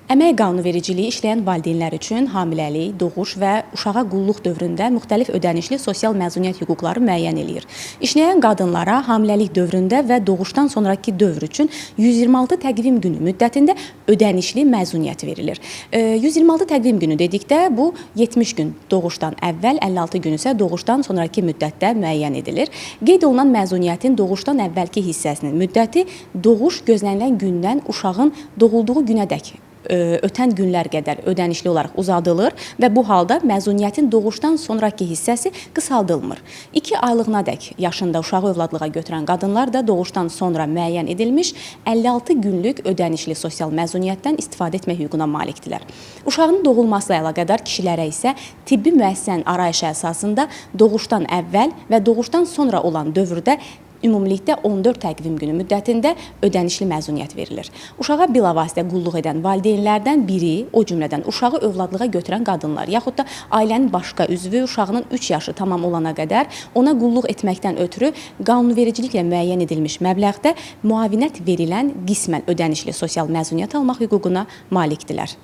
Əmək qanunvericiliyi işləyən valideynlər üçün hamiləlik, doğuş və uşağa qulluq dövründə müxtəlif ödənişli sosial məzuniyyət hüquqları müəyyən eləyir. İşləyən qadınlara hamiləlik dövründə və doğuşdan sonraki dövr üçün 126 təqvim günü müddətində ödənişli məzuniyyət verilir. 126 təqvim günü dedikdə bu 70 gün doğuşdan əvvəl, 56 gün isə doğuşdan sonraki müddətdə müəyyən edilir. Qeyd olunan məzuniyyətin doğuşdan əvvəlki hissəsinin müddəti doğuş gözlənilən gündən uşağın doğulduğu günədək ötən günlər qədər ödənişli olaraq uzadılır və bu halda məzuniyyətin doğuşdan sonraki hissəsi qısaldılmır. 2 aylığınadək yaşında uşağı övladlığa götürən qadınlar da doğuşdan sonra müəyyən edilmiş 56 günlük ödənişli sosial məzuniyyətdən istifadə etmək hüququna malikdirlər. Uşağın doğulması ilə əlaqədar kişilərə isə tibbi müəssisənin arayışı əsasında doğuşdan əvvəl və doğuşdan sonra olan dövrdə ümumilikdə 14 təqvim günü müddətində ödənişli məzuniyyət verilir. Uşağa bilavasitə qulluq edən valideynlərdən biri, o cümlədən uşağı övladlığa götürən qadınlar, yaxud da ailənin başqa üzvü uşağının 3 yaşı tamam olana qədər ona qulluq etməkdən ötürü qanunvericiliklə müəyyən edilmiş məbləğdə müavinət verilən qismən ödənişli sosial məzuniyyət almaq hüququna malikdirlər.